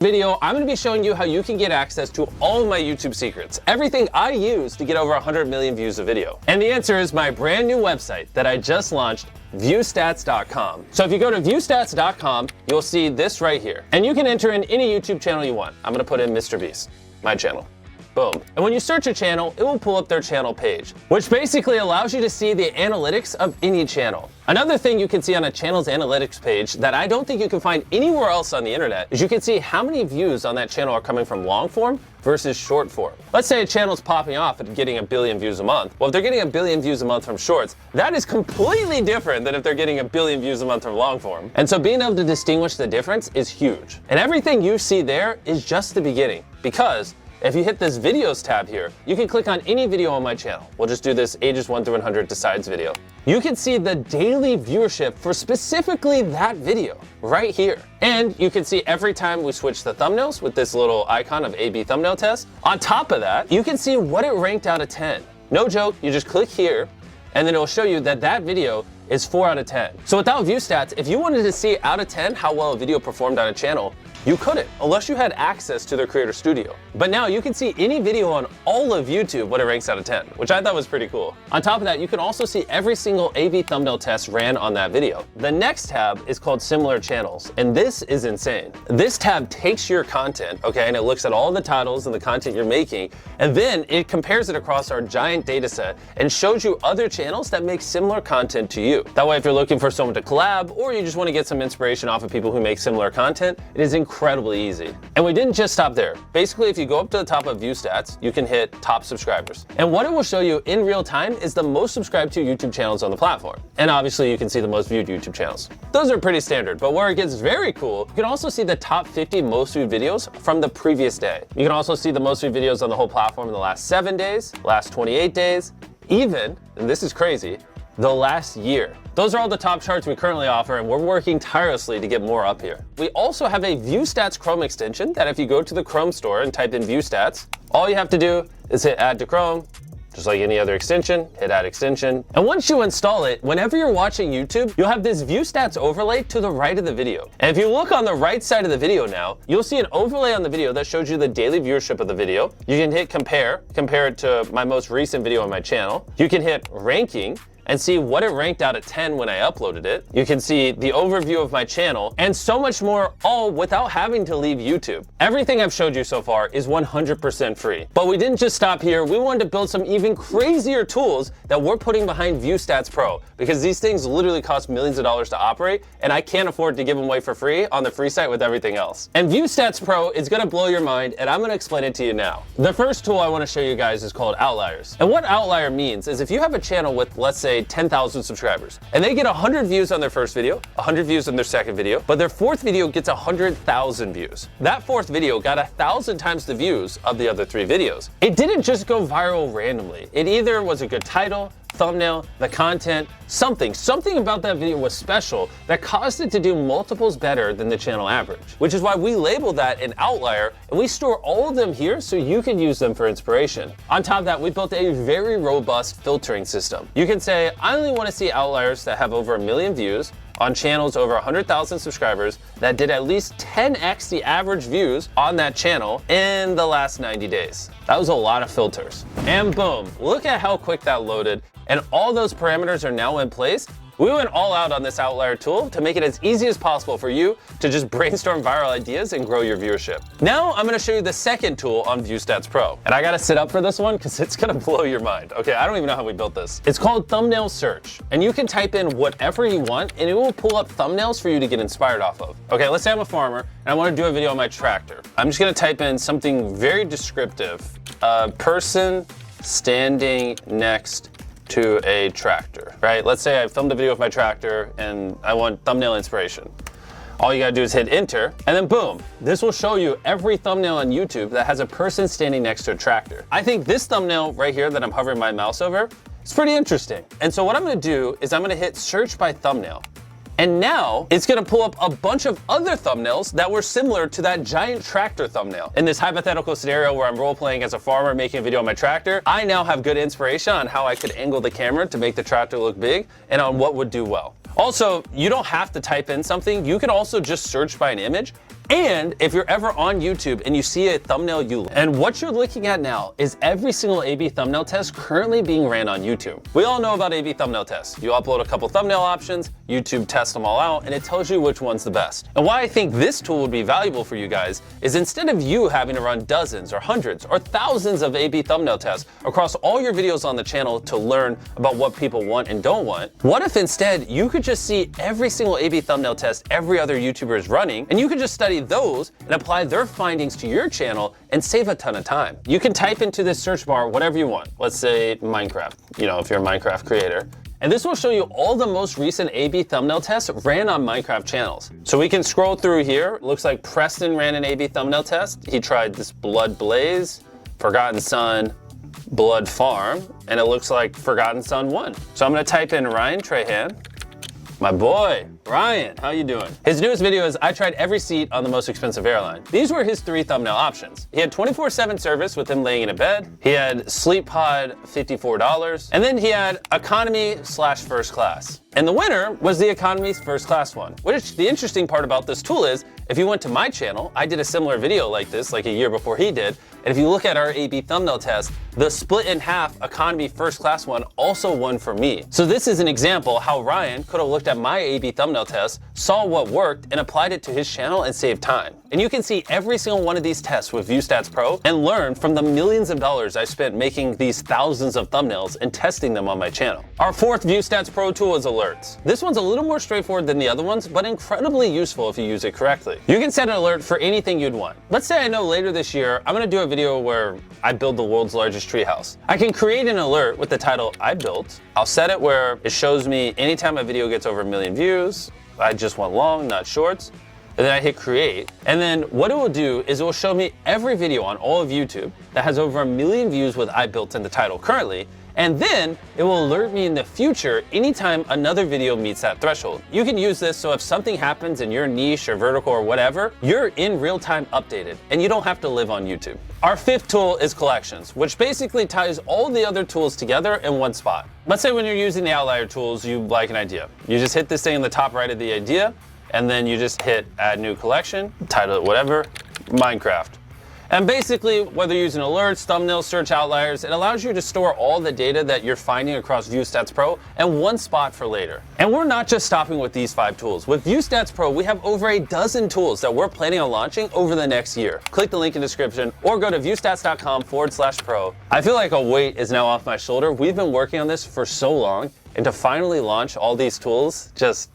Video, I'm going to be showing you how you can get access to all of my YouTube secrets, everything I use to get over 100 million views a video. And the answer is my brand new website that I just launched, viewstats.com. So if you go to viewstats.com, you'll see this right here. And you can enter in any YouTube channel you want. I'm going to put in Mr. Beast, my channel. Boom. And when you search a channel, it will pull up their channel page, which basically allows you to see the analytics of any channel. Another thing you can see on a channel's analytics page that I don't think you can find anywhere else on the internet is you can see how many views on that channel are coming from long form versus short form. Let's say a channel's popping off and getting 1 billion views a month. Well, if they're getting 1 billion views a month from shorts, that is completely different than if they're getting 1 billion views a month from long form. And so being able to distinguish the difference is huge. And everything you see there is just the beginning, because if you hit this videos tab here, you can click on any video on my channel. We'll just do this ages 1 through 100 decides video. You can see the daily viewership for specifically that video right here. And you can see every time we switch the thumbnails with this little icon of A/B thumbnail test. On top of that, you can see what it ranked out of 10. No joke, you just click here and then it'll show you that that video is 4 out of 10. So without view stats, if you wanted to see out of 10 how well a video performed on a channel, you couldn't, unless you had access to their Creator Studio. But now you can see any video on all of YouTube what it ranks out of 10, which I thought was pretty cool. On top of that, you can also see every single A/B thumbnail test ran on that video. The next tab is called Similar Channels, and this is insane. This tab takes your content, okay, and it looks at all the titles and the content you're making, and then it compares it across our giant data set and shows you other channels that make similar content to you. That way, if you're looking for someone to collab, or you just want to get some inspiration off of people who make similar content, it is incredibly easy. And we didn't just stop there. Basically, if you go up to the top of View Stats, you can hit top subscribers. And what it will show you in real time is the most subscribed to YouTube channels on the platform. And obviously you can see the most viewed YouTube channels. Those are pretty standard, but where it gets very cool, you can also see the top 50 most viewed videos from the previous day. You can also see the most viewed videos on the whole platform in the last 7 days, last 28 days, even, and this is crazy, the last year. Those are all the top charts we currently offer, and we're working tirelessly to get more up here. We also have a View Stats Chrome extension that if you go to the Chrome store and type in View Stats, all you have to do is hit Add to Chrome. Just like any other extension, hit Add Extension. And once you install it, whenever you're watching YouTube, you'll have this View Stats overlay to the right of the video. And if you look on the right side of the video now, you'll see an overlay on the video that shows you the daily viewership of the video. You can hit compare it to my most recent video on my channel. You can hit ranking and see what it ranked out of 10 when I uploaded it. You can see the overview of my channel and so much more, all without having to leave YouTube. Everything I've showed you so far is 100% free. But we didn't just stop here. We wanted to build some even crazier tools that we're putting behind View Stats Pro, because these things literally cost millions of dollars to operate, and I can't afford to give them away for free on the free site with everything else. And View Stats Pro is gonna blow your mind, and I'm gonna explain it to you now. The first tool I wanna show you guys is called Outliers. And what Outlier means is if you have a channel with, let's say, 10,000 subscribers, and they get 100 views on their first video, 100 views on their second video, but their fourth video gets 100,000 views. That fourth video got 1,000 times the views of the other 3 videos. It didn't just go viral randomly. It either was a good title, thumbnail, the content, something about that video was special that caused it to do multiples better than the channel average, which is why we label that an outlier, and we store all of them here so you can use them for inspiration. On top of that, we built a very robust filtering system. You can say, I only want to see outliers that have over 1 million views on channels over 100,000 subscribers that did at least 10x the average views on that channel in the last 90 days. That was a lot of filters. And boom, look at how quick that loaded. And all those parameters are now in place. We went all out on this outlier tool to make it as easy as possible for you to just brainstorm viral ideas and grow your viewership. Now I'm gonna show you the second tool on View Stats Pro. And I gotta sit up for this one because it's gonna blow your mind. Okay, I don't even know how we built this. It's called Thumbnail Search. And you can type in whatever you want and it will pull up thumbnails for you to get inspired off of. Okay, let's say I'm a farmer and I wanna do a video on my tractor. I'm just gonna type in something very descriptive. A person standing next to a tractor, right? Let's say I filmed a video of my tractor and I want thumbnail inspiration. All you gotta do is hit enter, and then boom, this will show you every thumbnail on YouTube that has a person standing next to a tractor. I think this thumbnail right here that I'm hovering my mouse over is pretty interesting. And so what I'm gonna do is I'm gonna hit search by thumbnail. And now it's gonna pull up a bunch of other thumbnails that were similar to that giant tractor thumbnail. In this hypothetical scenario where I'm role playing as a farmer making a video on my tractor, I now have good inspiration on how I could angle the camera to make the tractor look big and on what would do well. Also, you don't have to type in something. You can also just search by an image And if you're ever on YouTube and you see a thumbnail you like, and what you're looking at now is every single A/B thumbnail test currently being ran on YouTube. We all know about A/B thumbnail tests. You upload a couple thumbnail options, YouTube tests them all out, and it tells you which one's the best. And why I think this tool would be valuable for you guys is instead of you having to run dozens or hundreds or thousands of A/B thumbnail tests across all your videos on the channel to learn about what people want and don't want, what if instead you could just see every single A/B thumbnail test every other YouTuber is running, and you could just study those and apply their findings to your channel and save a ton of time. You can type into this search bar whatever you want. Let's say Minecraft, if you're a Minecraft creator. And this will show you all the most recent A/B thumbnail tests ran on Minecraft channels. So we can scroll through here. It looks like Preston ran an A/B thumbnail test. He tried this Blood Blaze, Forgotten Son, Blood Farm, and it looks like Forgotten Son won. So I'm gonna type in Ryan Trahan. My boy, Ryan, how you doing? His newest video is I tried every seat on the most expensive airline. These were his 3 thumbnail options. He had 24/7 service with him laying in a bed. He had Sleep Pod, $54. And then he had economy/first class. And the winner was the economy's first class one. Which the interesting part about this tool is, if you went to my channel, I did a similar video like this, like a year before he did. And if you look at our A/B thumbnail test, the split in half economy first class one also won for me. So this is an example how Ryan could have looked at my A/B thumbnail test, saw what worked, and applied it to his channel and saved time. And you can see every single one of these tests with ViewStats Pro and learn from the millions of dollars I spent making these thousands of thumbnails and testing them on my channel. Our 4th ViewStats Pro tool is Alerts. This one's a little more straightforward than the other ones, but incredibly useful if you use it correctly. You can set an alert for anything you'd want. Let's say I know later this year, I'm gonna do a video where I build the world's largest treehouse. I can create an alert with the title I built. I'll set it where it shows me anytime a video gets over 1 million views. I just want long, not shorts. And then I hit create. And then what it will do is it will show me every video on all of YouTube that has over 1 million views with I built in the title currently. And then it will alert me in the future anytime another video meets that threshold. You can use this so if something happens in your niche or vertical or whatever, you're in real time updated and you don't have to live on YouTube. Our 5th tool is Collections, which basically ties all the other tools together in one spot. Let's say when you're using the outlier tools, you like an idea. You just hit this thing in the top right of the idea, and then you just hit add new collection, title it whatever, Minecraft. And basically, whether you're using alerts, thumbnails, search outliers, it allows you to store all the data that you're finding across ViewStats Pro in one spot for later. And we're not just stopping with these 5 tools. With ViewStats Pro, we have over a dozen tools that we're planning on launching over the next year. Click the link in the description or go to viewstats.com/pro. I feel like a weight is now off my shoulder. We've been working on this for so long, and to finally launch all these tools, just